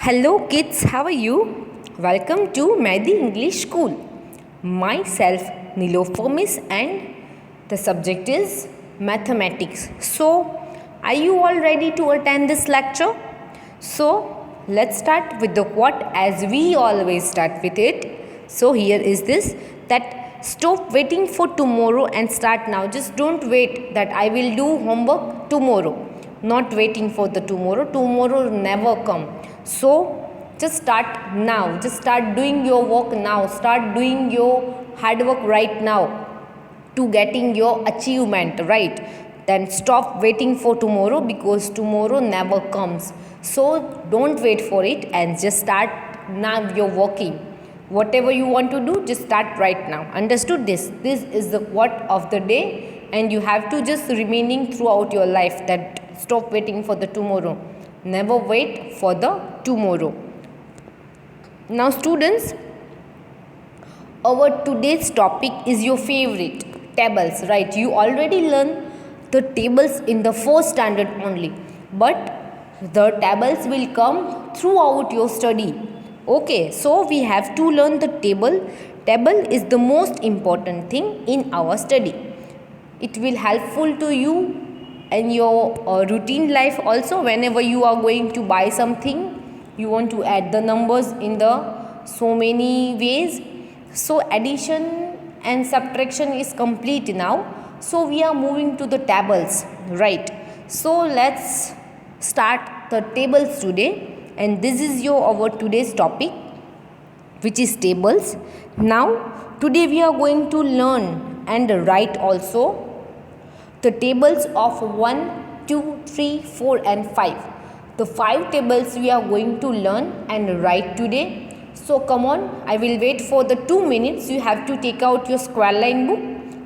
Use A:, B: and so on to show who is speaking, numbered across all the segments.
A: Hello kids, how are you? Welcome to Mahdi English School. Myself Nilofer Miss and the subject is mathematics. So, are you all ready to attend this lecture? So, let's start with the what as we always start with it. So, here is this that stop waiting for tomorrow and start now. Just don't wait that I will do homework tomorrow. Not waiting for the tomorrow. Tomorrow never come. So just start now. Just start doing your work now. Start doing your hard work right now to getting your achievement, right? Then stop waiting for tomorrow because tomorrow never comes. So don't wait for it and just start now. You're working. Whatever you want to do, just start right now. Understood this? This is the what of the day, and you have to just remaining throughout your life that stop waiting for the tomorrow. Never wait for the tomorrow. Now students, our today's topic is your favorite, tables, right? You already learned the tables in the first standard only, but the tables will come throughout your study. Okay, so we have to learn the table. Table is the most important thing in our study. It will helpful to you in your routine life also. Whenever you are going to buy something, you want to add the numbers in the so many ways. So addition and subtraction is complete now. So we are moving to the tables, right? So let's start the tables today, and this is our today's topic, which is tables. Now today we are going to learn and write also the tables of 1, 2, 3, 4 and 5. The 5 tables we are going to learn and write today. So come on, I will wait for the 2 minutes. You have to take out your square line book.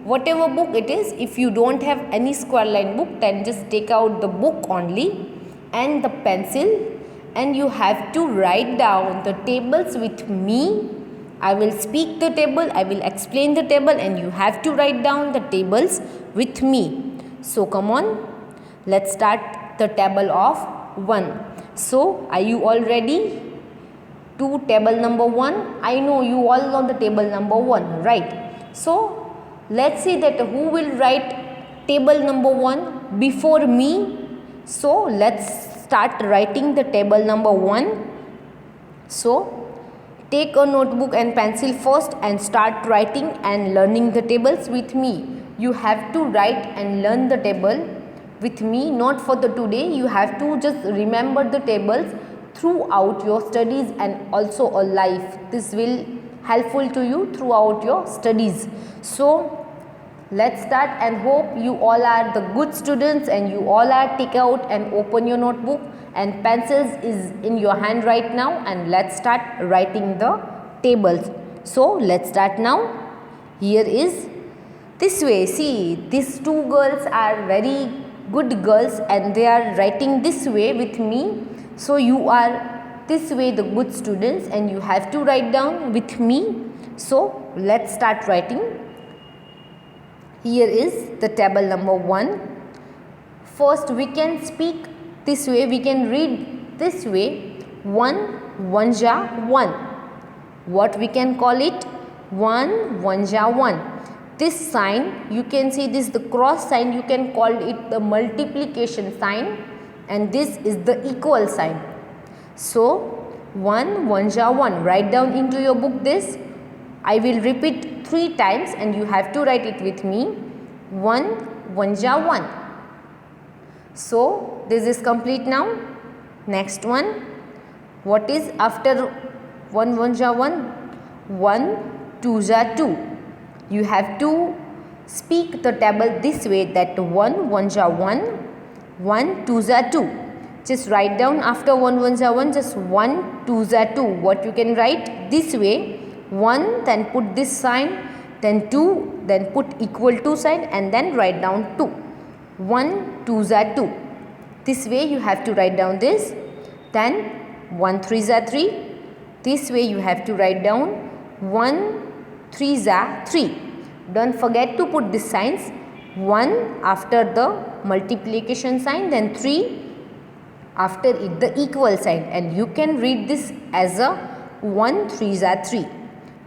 A: Whatever book it is, if you don't have any square line book, then just take out the book only and the pencil, and you have to write down the tables with me. I will speak the table, I will explain the table, and you have to write down the tables with me. So come on, let's start the table of 1. So are you all ready to table number 1? I know you all know the table number 1, right? So let's see that who will write table number 1 before me. So let's start writing the table number 1. So take a notebook and pencil first and start writing and learning the tables with me. You have to write and learn the table with me, not for the today. You have to just remember the tables throughout your studies and also a life. This will helpful to you throughout your studies. So let's start, and hope you all are the good students and you all are take out and open your notebook and pencils is in your hand right now, and let's start writing the tables. So let's start now. Here is this way. See, these two girls are very good girls and they are writing this way with me. So you are this way the good students and you have to write down with me. So let's start writing. Here is the table number 1. First we can speak this way, we can read this way. 1, 1 ja 1. What we can call it? 1, 1 ja 1. This sign, you can see this the cross sign, you can call it the multiplication sign, and this is the equal sign. So 1, 1 ja 1. Write down into your book this. I will repeat 3 times and you have to write it with me. 1, 1 ja 1. So this is complete now. Next one. What is after 1, 1 ja 1? 1, 2 ja 2. You have to speak the table this way, that 1, 1 ja 1, 1, 2 ja 2. Just write down after 1, 1 ja 1, just 1, 2 ja 2. What you can write this way, 1, then put this sign, then 2, then put equal to sign, and then write down 2. 1, 2 ja 2. This way you have to write down this. Then 1, 3 ja 3. This way you have to write down 1, 3 ja 3. Don't forget to put these signs. 1 after the multiplication sign, then 3, After it the equal sign, and you can read this as a 1 3s are 3.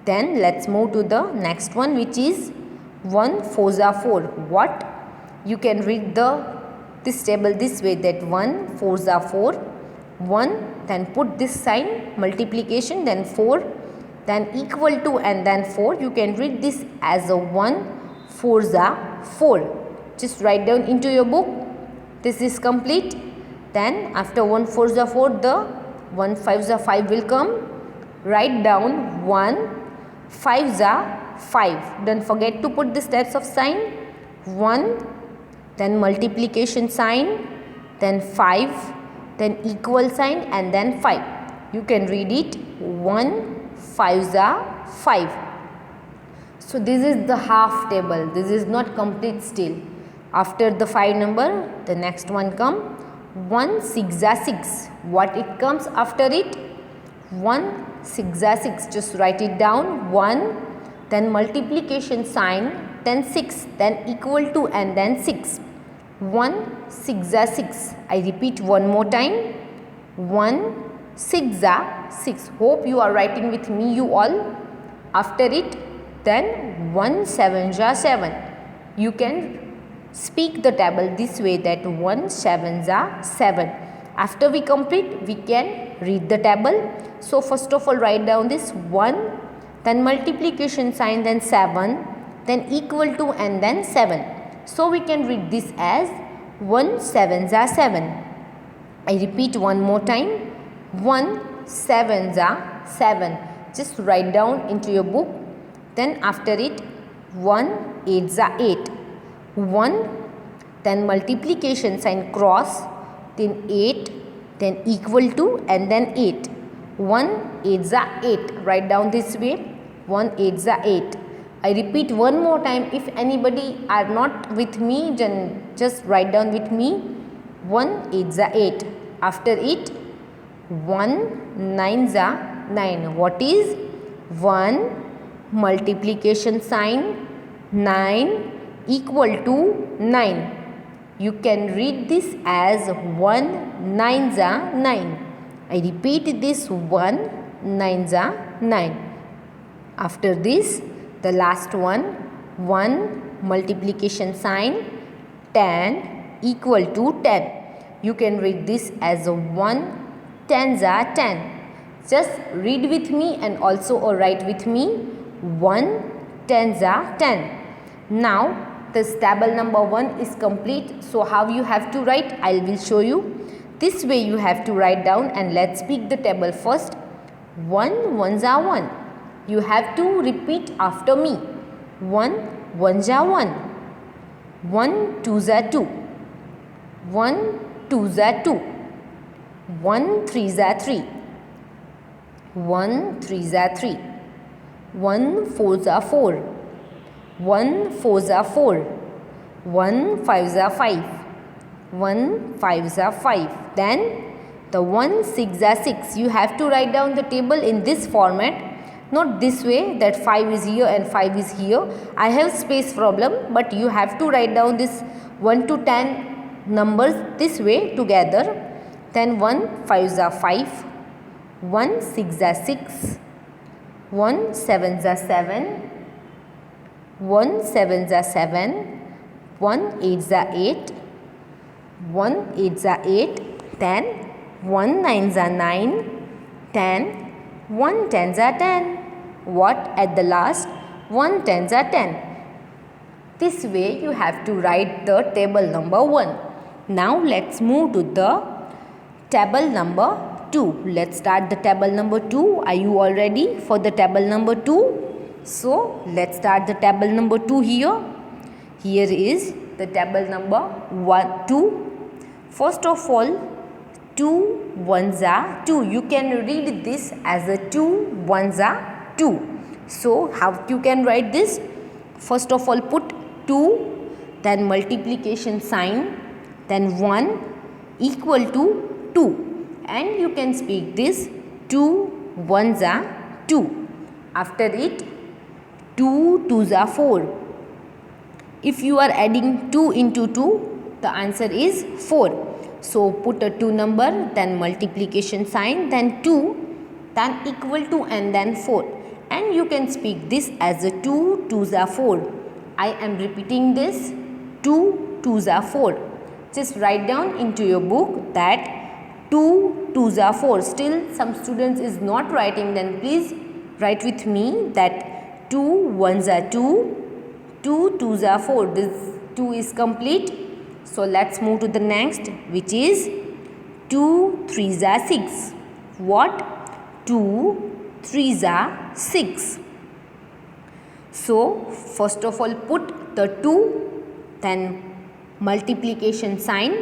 A: Then let's move to the next one, which is 1 4s are 4. What? You can read this table this way, that 1 4s are 4, 1, then put this sign multiplication, then 4, then equal to, and then 4. You can read this as a 1 4s are 4. Just write down into your book. This is complete. Then after 1 4s are 4, the 1 5s are 5 will come. Write down 1 5s are 5. Don't forget to put the steps of sign. 1, then multiplication sign, then 5, then equal sign, and then 5. You can read it 1 5s are 5. So this is the half table. This is not complete still. After the 5 number, the next one come 1 6s are 6. What it comes after it? 1 6s are 6. Just write it down. 1, then multiplication sign, then 6, then equal to, and then 6. 1 6s are 6. I repeat one more time. 1 6s are 6. Hope you are writing with me, you all. After it, then 1 7s are 7. You can speak the table this way, that 1 7s are 7. After we complete, we can read the table. So first of all, write down this 1, then multiplication sign, then 7, then equal to, and then 7. So we can read this as 1 7s are 7. I repeat one more time. 1 7s are 7. Just write down into your book. Then after it, 1 8s are 8. 1, then multiplication sign cross, then 8, then equal to, and then 8. 1 8s are 8. Write down this way. 1 8s are 8. I repeat one more time. If anybody are not with me, then just write down with me. 1 8s are 8. After it, 1 9s are 9. What is 1 multiplication sign, 9 equal to 9. You can read this as 1 9s are 9. I repeat this, 1 9s are 9. After this, the last one, 1 multiplication sign, 10 equal to 10. You can read this as a 1 10s are 10. Just read with me and also write with me. 1 10s are 10. Now this table number 1 is complete. So how you have to write, I will show you. This way you have to write down, and let's pick the table first. 1 1s are 1. You have to repeat after me. 1 1s are 1. 1 2s are 2. 1 2s are 2. 1 3s are 3. 1 3s are 3. 1 4s are 4. 1 4s are 4. 1 5s are 5. 1 5s are 5. Then the 1 6s are 6. You have to write down the table in this format. Not this way, that 5 is here and 5 is here. I have space problem, but you have to write down this 1 to 10 numbers this way together. Then 1 5s are 5. 1 6s are 6. 1 7s are 7. 1 7s are 7. 1 8s are 8. 1 8s are 8. Then 1 9s are 9. 10. 1 10s are 10. What at the last? 1 10s are 10. This way you have to write the table number 1. Now let's move to the table number 2. Let's start the table number 2. Are you all ready for the table number 2? So let's start the table number 2 here. Here is the table number 1 2. First of all, 2 1s are 2. You can read this as a 2 1s are 2. So how you can write this? First of all, put 2, then multiplication sign, then 1 equal to 2. And you can speak this 2 1s are 2. After it, 2 2s are 4. If you are adding 2 into 2, the answer is 4. So put a 2 number, then multiplication sign, then 2, then equal to, and then 4. And you can speak this as a 2 2s are 4. I am repeating this, 2 2s are 4. Just write down into your book that 2 2s are 4. Still some students is not writing, then please write with me that 2 1s are 2, 2 2s are 4. This 2 is complete. So let's move to the next, which is 2 3s are 6. What? 2 3s are 6. So first of all put the 2, then multiplication sign,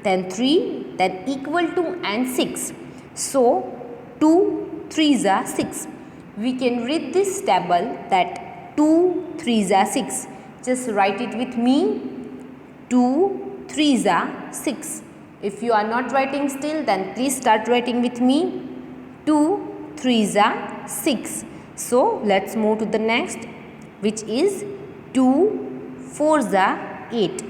A: then 3, then equal to, and 6. So 2 3s are 6. We can read this table that 2 3s are 6. Just write it with me. 2 3s are 6. If you are not writing still, then please start writing with me. 2 3s are 6. So let's move to the next, which is 2 4s are 8.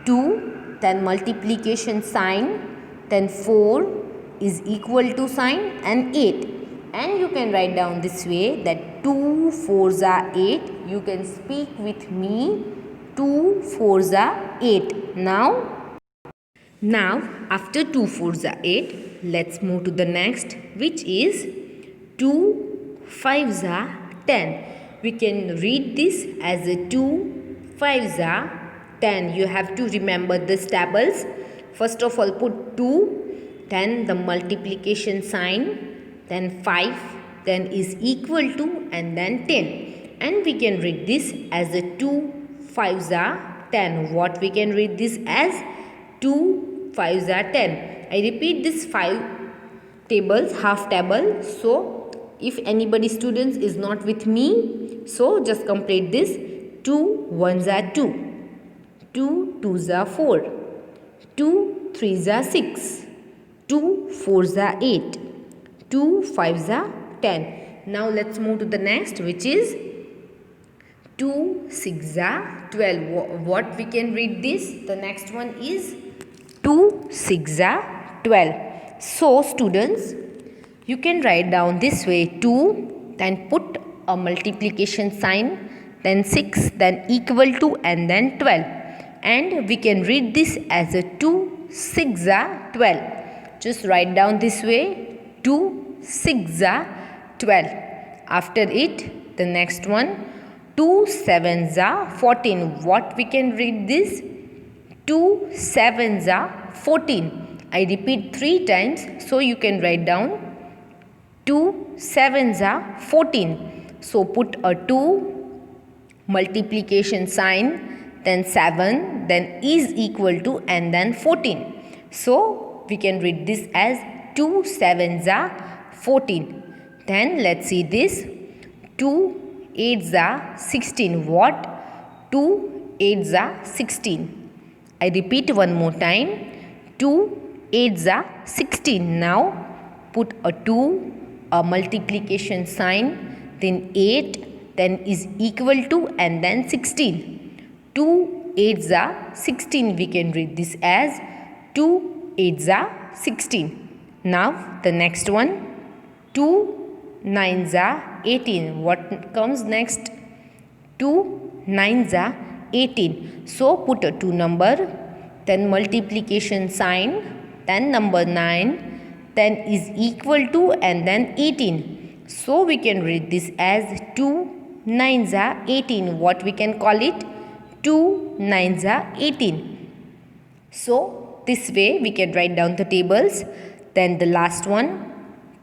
A: 2, then multiplication sign, then 4 is equal to sign, and 8. And you can write down this way that 2 4s are 8. You can speak with me. 2 4s are 8. Now after 2 4s are 8, let's move to the next, which is 2 5s are 10. We can read this as a 2 5s are 10. You have to remember these tables. First of all put 2, then the multiplication sign, then 5, then is equal to, and then 10. And we can read this as a 2 5s are 10. What we can read this as? 2 5s are 10. I repeat this 5 tables, half table. So if anybody students is not with me, so just complete this. 2 1s are 2. 2 2s are 4. 2 3s are 6. 2 4s are 8. 2 5s are 10. Now let's move to the next, which is 2 6s are 12. What we can read this? The next one is 2 6s are 12. So students, you can write down this way: 2, then put a multiplication sign, then 6, then equal to, and then 12. And we can read this as a 2 6s are 12. Just write down this way: 2 6s are 12. After it, the next one, 2 7s are 14. What we can read this? 2 7s are 14. I repeat 3 times, so you can write down 2 7s are 14. So put a 2, multiplication sign, then 7, then is equal to, and then 14. So we can read this as 2 7s are 14. Then let's see this: 2 8s are 16. What? 2 8s are 16. I repeat one more time: 2 8s are 16. Now put a 2, a multiplication sign, then 8, then is equal to, and then 16. 2 8s are 16. We can read this as 2 8s are 16. Now the next one, 2 9s are 18. What comes next? 2 9s are 18. So put a 2 number, then multiplication sign, then number 9, then is equal to, and then 18. So we can read this as 2 9s are 18. What we can call it? 2 9s are 18. So this way we can write down the tables. Then the last one,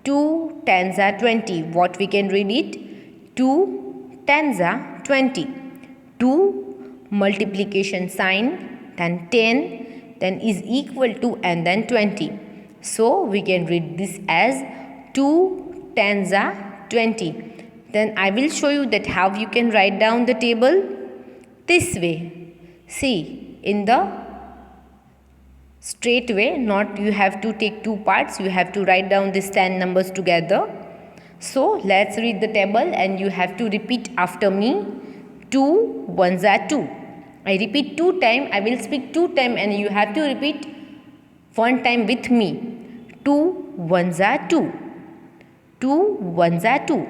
A: 2 10s are 20. What we can read it? 2 10s are 20. 2 multiplication sign, then 10, then is equal to, and then 20. So we can read this as 2 10s are 20. Then I will show you that how you can write down the table this way. See, in the straight way, not you have to take 2 parts, you have to write down these 10 numbers together. So let's read the table and you have to repeat after me. 2 1s are 2. I repeat 2 times, I will speak 2 times and you have to repeat One time with me. 2 ones are 2. 2 ones are 2.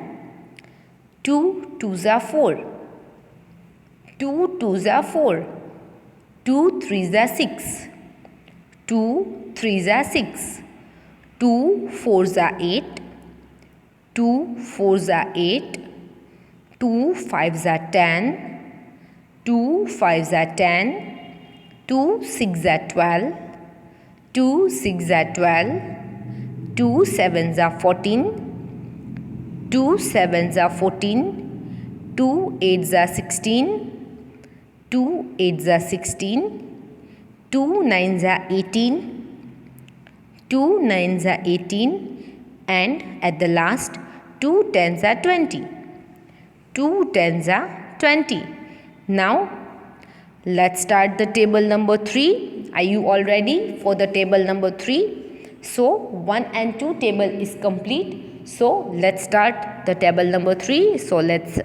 A: 2 twos are 4. 2 twos are 4. 2 threes are 6. 2 threes are 6. 2 fours are 8. 2 fours are 8. 2 fives are 10. 2 fives are 10. 2 six are 12. 2 six are 12. 2 sevens are 14. 2 sevens are 14. 2 eights are 16. 2 eights are 16. 2 nines are 18. 2 nines are 18. And at the last, 2 tens are 20. 2 tens are 20. Now, let's start the table number 3. Are you all ready for the table number 3? So, 1 and 2 table is complete. So, let's start the table number 3. So, let's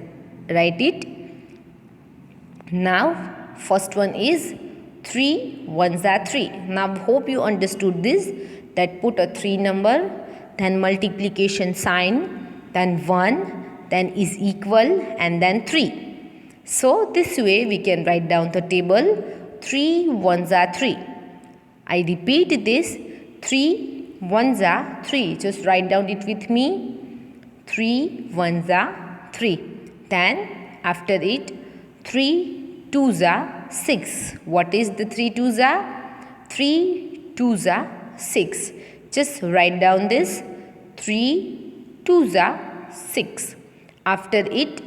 A: write it. Now, first one is 3 ones are 3. Now, hope you understood this. That put a 3 number, then multiplication sign, then 1, then is equal, and then 3. So, this way we can write down the table 3 ones are 3. I repeat this, 3 ones are 3. Just write down it with me. 3 ones are 3. Then after it, 3 twos are 6. What is the 3 twos are? 3 twos are 6. Just write down this. 3 twos are 6. After it,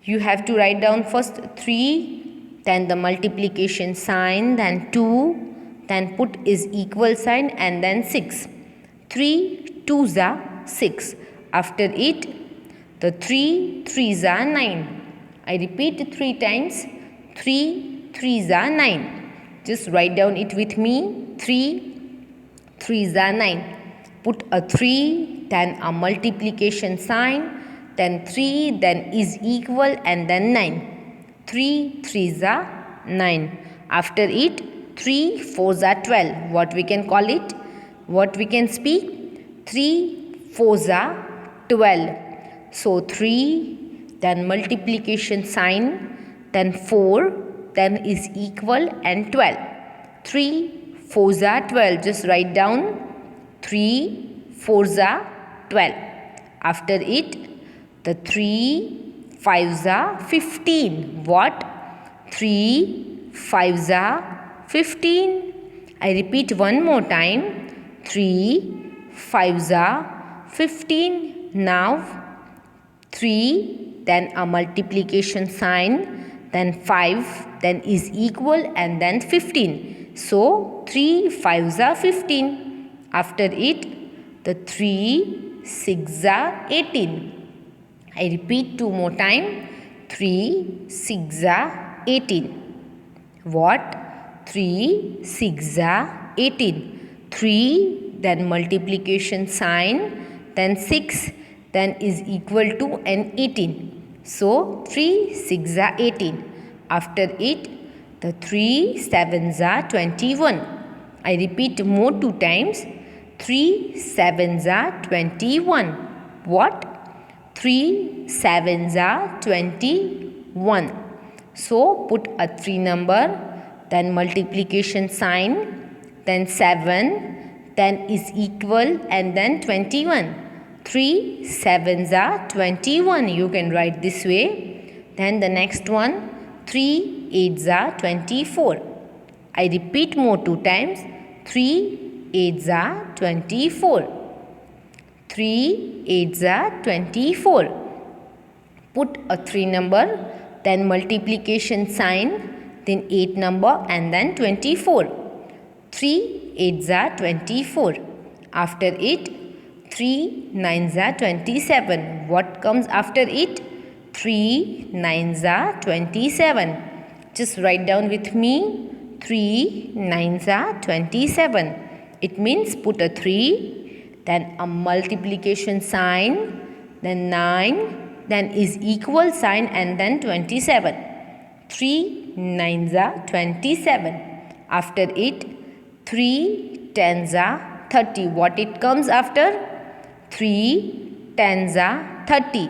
A: you have to write down first 3, then the multiplication sign, then 2, then put is equal sign, and then 6. 3 twos are 6. After it, the 3 threes are 9. I repeat 3 times. 3 threes are 9. Just write down it with me. 3 threes are 9. Put a 3, then a multiplication sign, then 3, then is equal, and then 9. 3 threes are 9. After it, 3 fours are 12. What we can call it? What we can speak? 3 fours are 12. So 3, then multiplication sign, then 4, then is equal, and 12. 3 fours are 12. Just write down 3 fours are 12. After it, the 3 fives are 15. What? 3 fives are 15. I repeat one more time. 3 fives are 15. Now 3, then a multiplication sign, then 5, then is equal, and then 15. So 3 fives are 15. After it, the 3 six are 18. I repeat 2 more time. 3 6 are 18. What? 3 6 are 18. 3, then multiplication sign, then 6, then is equal to an 18. So 3 6 are 18. After it, the 3 sevens are 21. I repeat more 2 times. 3 sevens are 21. What? 3 sevens are 21. So put a 3 number, then multiplication sign, then 7, then is equal, and then 21. 3 sevens are 21. You can write this way. Then the next one, 3 eights are 24. I repeat more 2 times. 3 eights are 24. 3 eights are 24. Put a 3 number, then multiplication sign, then 8 number, and then 24. 3 eights are 24. After it, 3 nines are 27. What comes after it? 3 nines are 27. Just write down with me. 3 nines are 27. It means put a 3, then a multiplication sign, then 9, then is equal sign, and then 27. 3 nines are 27. After it, 3 tens are 30. What it comes after? 3 tens are 30.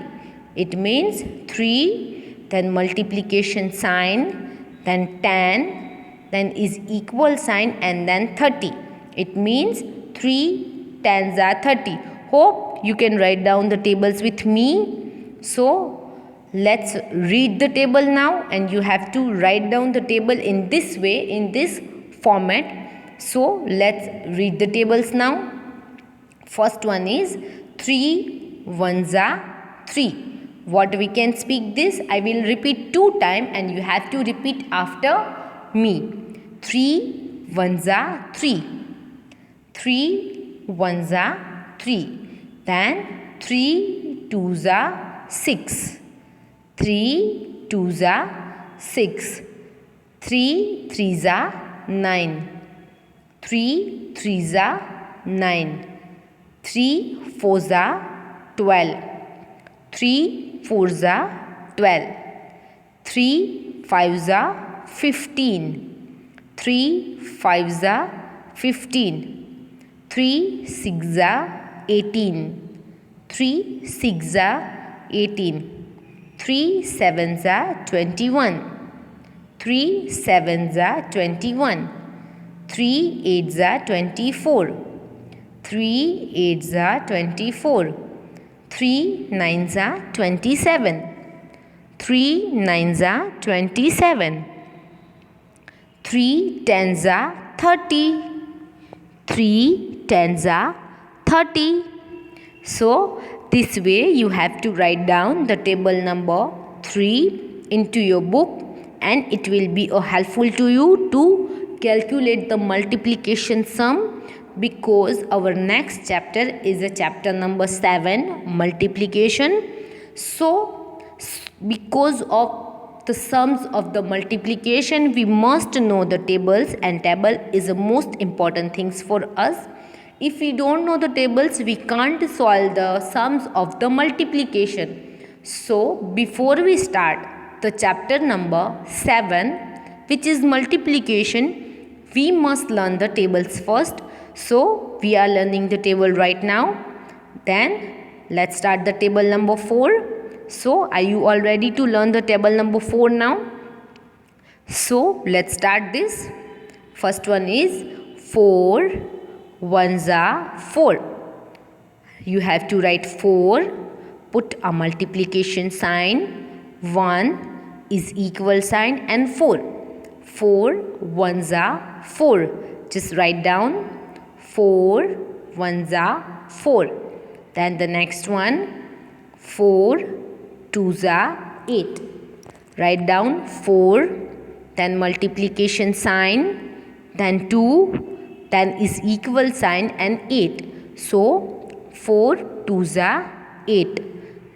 A: It means 3, then multiplication sign, then 10, then is equal sign, and then 30. It means 3 tens are 30. Hope you can write down the tables with me. So let's read the table now, and you have to write down the table in this way, in this format. So let's read the tables now. First one is 3 ones are 3. What we can speak this? I will repeat 2 times and you have to repeat after me. 3 ones are 3. 3 ones are 3. Then 3 twos are 6. 3 twos are 6. 3 threes are 9. 3 threes are 9. 3 fours are 12. 3 fours are 12. 3 fives are 15. 3 fives are 15. 3 sixes are 18. 3 sixes are 18. 3 sevens are 21. 3 sevens are 21. 3 eights are 24. 3 eights are 24. 3 nines are 27. 3 nines are 27. 3 tens are 30. 3 tens are 30. So this way you have to write down the table number 3 into your book, and it will be helpful to you to calculate the multiplication sum, because our next chapter is a chapter number 7, multiplication. So because of the sums of the multiplication, we must know the tables, and table is the most important things for us. If we don't know the tables, we can't solve the sums of the multiplication. So before we start the chapter number 7, which is multiplication, we must learn the tables first. So we are learning the table right now. Then let's start the table number 4. So are you all ready to learn the table number 4 now? So let's start this. First one is 4 ones are 4. You have to write 4, put a multiplication sign, 1 is equal sign, and 4. 4 ones are 4. Just write down 4 ones are 4. Then the next one, 4 twos are 8. Write down 4, then multiplication sign, then 2, then is equal sign, and 8. So 4 twos are 8.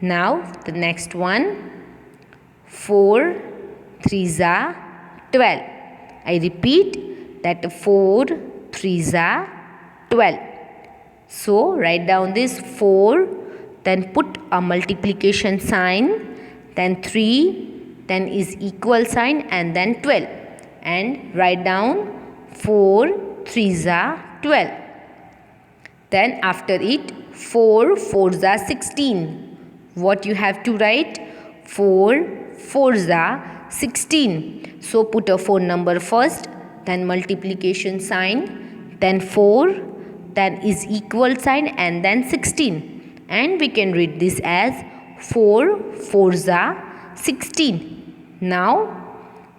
A: Now the next one, 4 threes are 12. I repeat that 4 threes are 12. So write down this 4, then put a multiplication sign, then 3, then is equal sign, and then 12. And write down 4 threes are 12. Then after it, 4 fours are 16. What you have to write? 4 fours are 16. So put a 4 number first, then multiplication sign, then 4, then is equal sign, and then 16. And we can read this as 4 fours are 16. Now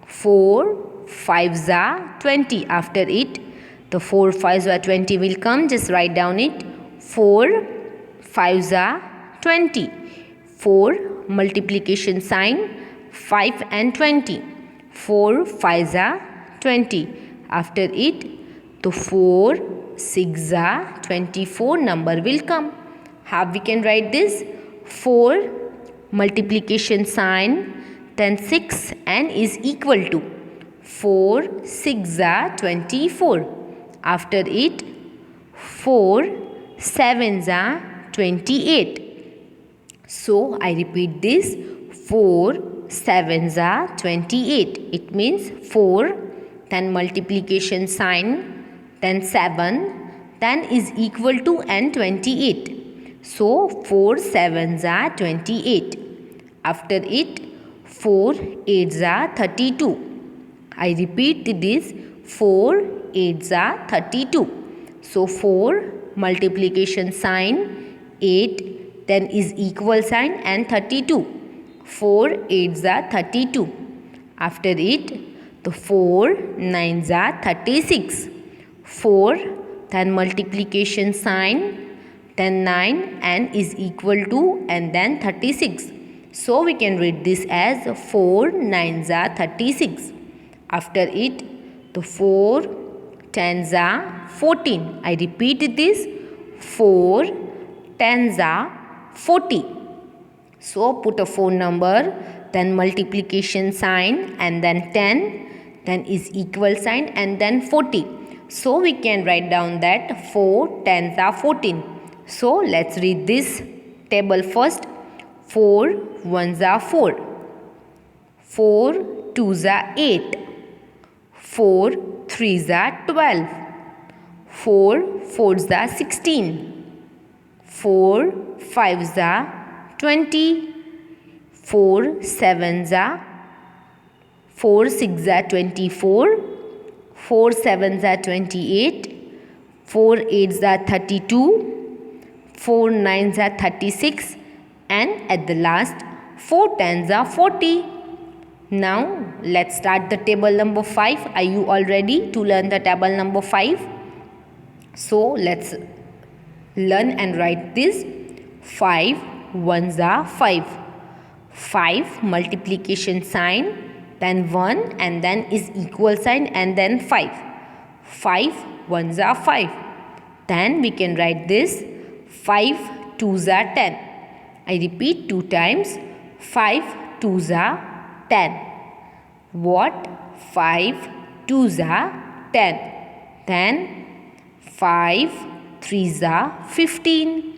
A: 4 fives are 20. After it, the 4 fives are 20 will come. Just write down it. 4 fives are 20. 4 multiplication sign, 5 and 20. 4 fives are 20. After it, the 4 6 are 24 number will come. How we can write this? 4 multiplication sign, then 6 and is equal to 4 6 are 24. After it, 4 sevens are 28. So I repeat this, 4 sevens are 28. It means 4, then multiplication sign, then 7, then is equal to and 28. So 4 sevens are 28. After it 4 eights are 32. I repeat this, 4 eights are 32. So 4 multiplication sign 8, then is equal sign and 32. 4 eights are 32. After it the 4 nines are 36. 4 then multiplication sign, then 9 and is equal to and then 36. So we can read this as 4 nines are 36. After it the 4 tens are 14. I repeat this, 4 tens are 40. So put a 4 number, then multiplication sign and then 10, then is equal sign and then 40. So we can write down that 4 tens are 14. So let's read this table first. 4 ones are 4. 4 twos are 8. 4 threes are 12. 4 fours are 16. 4 fives are 20. 4 sevens are 4 six are 24. 4 sevens are 28. 4 eights are 32. 4 nines are 36. And at the last 4 tens are 40. Now let's start the table number 5. Are you all ready to learn the table number 5? So let's learn and write this. 5 ones are 5. 5 multiplication sign, then 1 and then is equal sign and then 5. 5 ones are 5. Then we can write this, 5 twos are 10. I repeat 2 times, 5 twos are 10. What? 5 twos are 10. Then 5 threes are 15.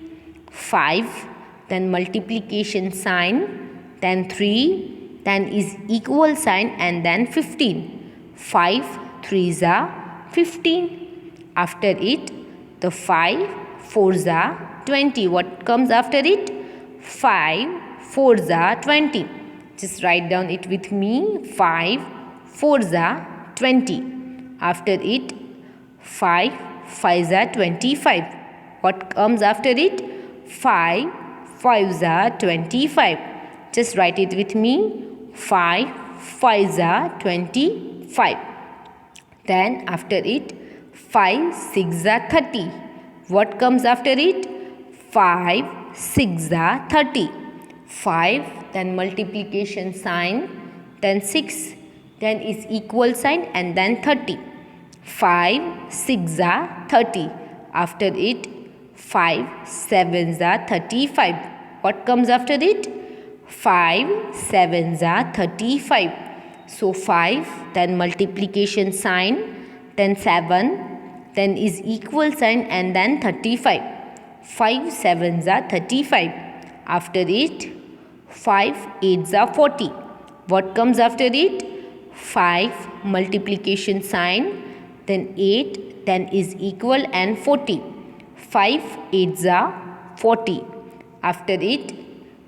A: 5, then multiplication sign, then 3, then is equal sign and then 15. 5 threes are 15. After it the 5 fours are 20. What comes after it? 5 fours are 20. Just write down it with me. 5 fours are 20. After it 5 fives are 25. What comes after it? 5 fives are 25. Just write it with me. 5 fives are 25. Then after it 5 6 are 30. What comes after it? 5 6 are 30. 5, then multiplication sign, then 6, then is equal sign and then 30. 5 6 are 30. After it 5 sevens are 35. What comes after it? 5 sevens are 35. So 5, then multiplication sign, then 7, then is equal sign and then 35. 5 sevens are 35. After it 5 eights are 40. What comes after it? 5 multiplication sign, then 8, then is equal and 40. 5 eights are 40. After it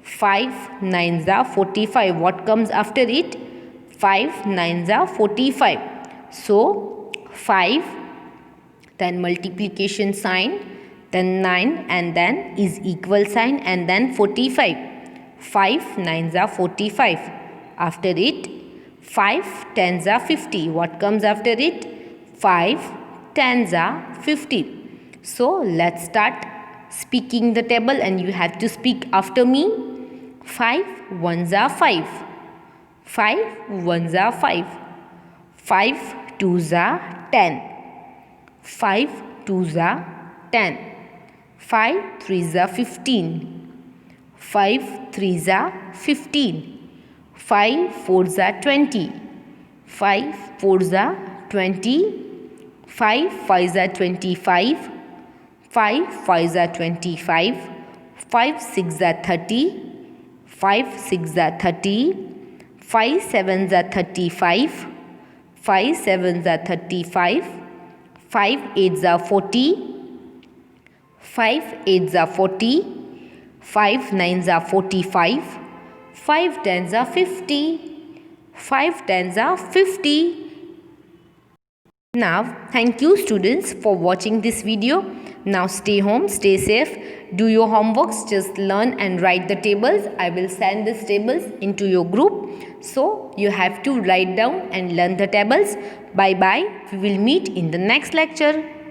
A: 5 nines are 45. What comes after it? 5 nines are 45. So 5, then multiplication sign, then 9 and then is equal sign and then 45. 5 nines are 45. After it 5 tens are 50. What comes after it? 5 tens are 50. So let's start speaking the table and you have to speak after me. 5 ones are 5. 5 ones are 5. 5 twos are 10. 5 twos are 10. 5 threes are 15. 5 threes are 15. 5 fours are 20. 5 fours are 20. 5 fives are 25. 5 fives are 25. 5 six are 30. 5 6 are 30. 5 sevens are 35. 5 sevens are 35. 5 eights are 40. 5 8s are 40, 5 9s are 45, 5 10s are 50, 5 10s are 50. Now, thank you students for watching this video. Now stay home, stay safe, do your homeworks, just learn and write the tables. I will send these tables into your group. So you have to write down and learn the tables. Bye bye. We will meet in the next lecture.